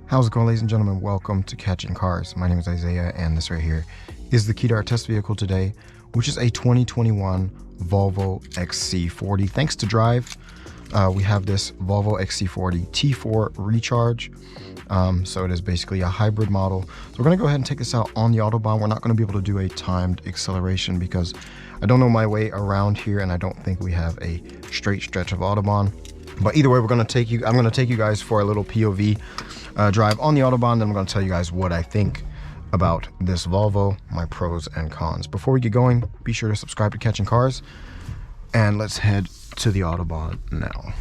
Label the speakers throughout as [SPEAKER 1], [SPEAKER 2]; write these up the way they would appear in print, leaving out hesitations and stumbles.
[SPEAKER 1] How's it going, ladies and gentlemen? Welcome to Catching Cars. My name is Isaiah, and this right here is the key to our test vehicle today, which is a 2021 Volvo XC40. Thanks to Drive, we have this Volvo XC40 T4 Recharge. So it is basically a hybrid model. So we're going to go ahead and take this out on the Autobahn. We're not going to be able to do a timed acceleration because I don't know my way around here, and I don't think we have a straight stretch of Autobahn. But either way, I'm going to take you guys for a little POV drive on the Autobahn. Then I'm going to tell you guys what I think about this Volvo, my pros and cons. Before we get going, be sure to subscribe to Catching Cars, and let's head to the Autobahn now.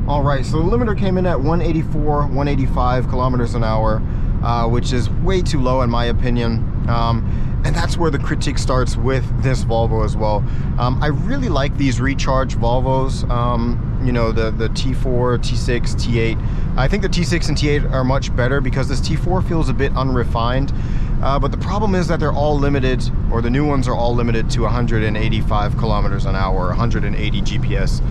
[SPEAKER 1] Alright, so the limiter came in at 184, 185 kilometers an hour, which is way too low in my opinion. And that's where the critique starts with this Volvo as well. I really like these recharge Volvos, you know, the T4, T6, T8. I think the T6 and T8 are much better because this T4 feels a bit unrefined. But the problem is that they're all limited, or the new ones are all limited to 185 kilometers an hour, 180 GPS.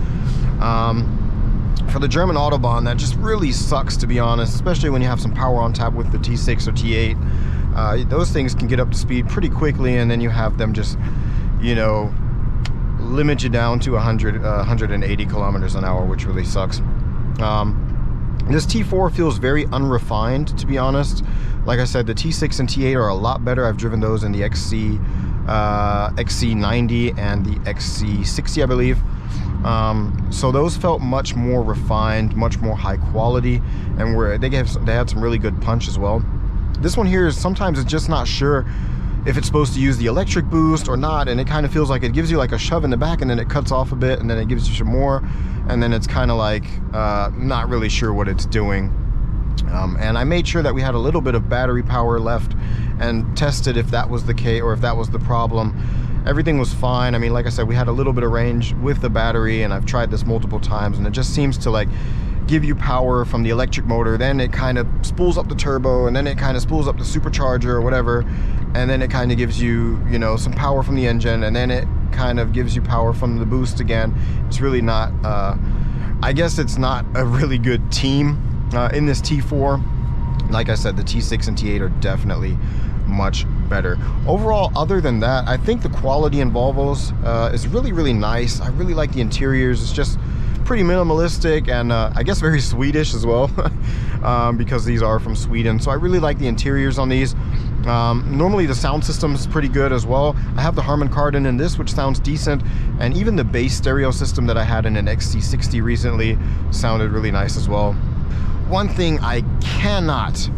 [SPEAKER 1] For the German Autobahn, that just really sucks, to be honest, especially when you have some power on tap with the T6 or T8. Those things can get up to speed pretty quickly, and then you have them just, you know, limit you down to 180 kilometers an hour, which really sucks. This T4 feels very unrefined, to be honest. Like I said, the T6 and T8 are a lot better. I've driven those in the XC90 and the XC60, I believe. So those felt much more refined, much more high quality, and they had some really good punch as well. This one here is sometimes it's just not sure if it's supposed to use the electric boost or not, and it kind of feels like it gives you like a shove in the back, and then it cuts off a bit, and then it gives you some more, and then it's kind of like not really sure what it's doing. And I made sure that we had a little bit of battery power left and tested if that was the case or if that was the problem. Everything was fine. I mean, like I said, we had a little bit of range with the battery, and I've tried this multiple times, and it just seems to like give you power from the electric motor, then it kind of spools up the turbo, and then it kind of spools up the supercharger or whatever, and then it kind of gives you, you know, some power from the engine, and then it kind of gives you power from the boost again. It's really not, I guess it's not a really good team in this T4. Like I said, the T6 and T8 are definitely much better. Overall, other than that, I think the quality in Volvos is really, really nice. I really like the interiors. It's just pretty minimalistic and I guess very Swedish as well, because these are from Sweden. So I really like the interiors on these. Normally the sound system is pretty good as well. I have the Harman Kardon in this, which sounds decent, and even the bass stereo system that I had in an XC60 recently sounded really nice as well. One thing I cannot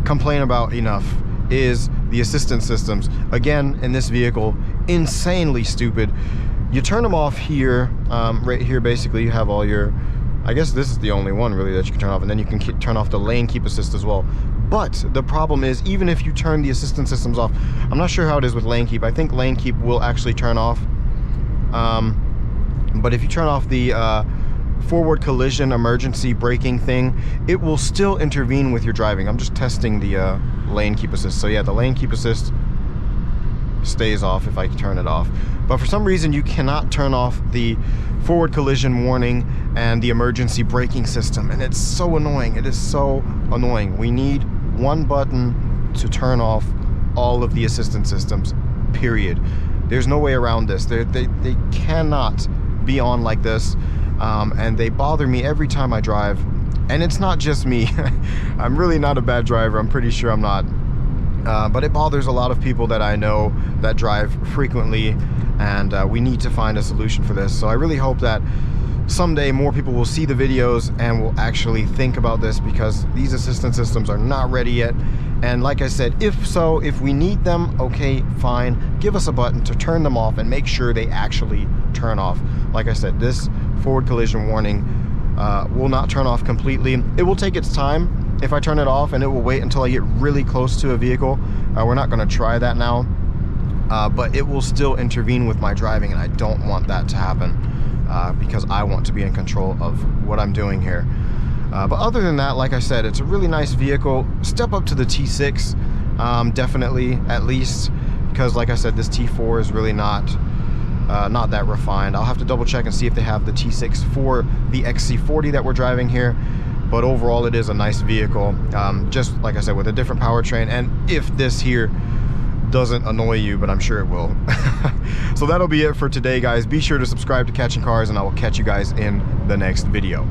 [SPEAKER 1] complain about enough is the assistance systems. Again, in this vehicle, insanely stupid. You turn them off here, right here basically you have all your, I guess this is the only one really that you can turn off, and then you can turn off the lane keep assist as well. But the problem is, even if you turn the assistance systems off, I'm not sure how it is with lane keep. I think lane keep will actually turn off, but if you turn off the forward collision emergency braking thing, it will still intervene with your driving. I'm just testing the lane keep assist. So yeah, the lane keep assist stays off if I turn it off, but for some reason you cannot turn off the forward collision warning and the emergency braking system, and it's so annoying. It is so annoying. We need one button to turn off all of the assistance systems, period. There's no way around this. They cannot be on like this, and they bother me every time I drive. And it's not just me. I'm really not a bad driver. I'm pretty sure I'm not. But it bothers a lot of people that I know that drive frequently, and we need to find a solution for this. So I really hope that someday more people will see the videos and will actually think about this, because these assistance systems are not ready yet. And like I said, if we need them, okay, fine, give us a button to turn them off and make sure they actually turn off. Like I said, this forward collision warning will not turn off completely. It will take its time if I turn it off, and it will wait until I get really close to a vehicle. We're not going to try that now, but it will still intervene with my driving, and I don't want that to happen, because I want to be in control of what I'm doing here. But other than that, like I said, it's a really nice vehicle. Step up to the T6, definitely, at least, because like I said, this T4 is really not that refined. I'll have to double check and see if they have the T6 for the XC40 that we're driving here. But overall, it is a nice vehicle, just like I said, with a different powertrain. And if this here doesn't annoy you, but I'm sure it will. So that'll be it for today, guys. Be sure to subscribe to Catching Cars, and I will catch you guys in the next video.